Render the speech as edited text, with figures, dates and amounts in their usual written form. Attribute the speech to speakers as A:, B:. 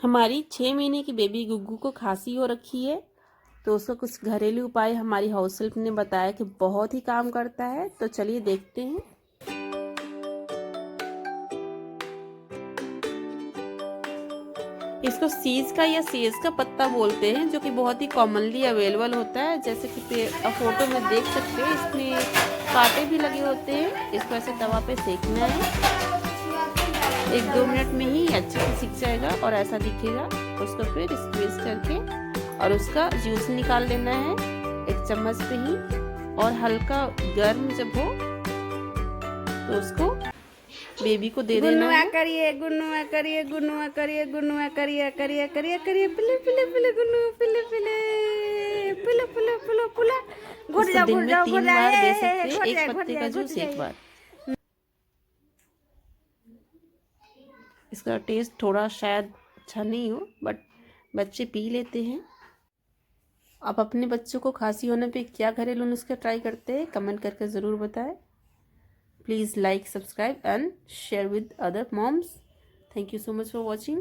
A: हमारी 6 महीने की बेबी गुग्गू को खांसी हो रखी है, तो उसका कुछ घरेलू उपाय हमारी हाउस हेल्प ने बताया कि बहुत ही काम करता है। तो चलिए देखते हैं। इसको सीज का या सेज का पत्ता बोलते हैं, जो कि बहुत ही कॉमनली अवेलेबल होता है। जैसे कि फोटो में देख सकते हैं, इसमें कांटे भी लगे होते हैं। इसको ऐसे तवा पे सेकना है, 1-2 मिनट में ही अच्छे से सीख जाएगा और ऐसा दिखेगा। उसको फिर स्क्वीज करके और उसका जूस निकाल लेना है एक चम्मच पे ही, और हल्का गर्म जब हो तो उसको बेबी को दे देना है।
B: करिए गुनुआ करिए गुनुआ करिए गुनुआ करिए करिए करिए करिए पिले पिले पिले गुनु पिले पिले पिले पिले पिले पिले घुट जाओ
A: दिन
B: घुट
A: में
B: जाओ
A: 3 बार दे सकते हैं, एक पत्ते का जूस एक बार। इसका टेस्ट थोड़ा शायद अच्छा नहीं हो, बट बच्चे पी लेते हैं। आप अपने बच्चों को खांसी होने पे क्या घरेलू नुस्खे ट्राई करते हैं, कमेंट करके ज़रूर बताएं। Please like, subscribe and share with other moms. Thank you so much for watching.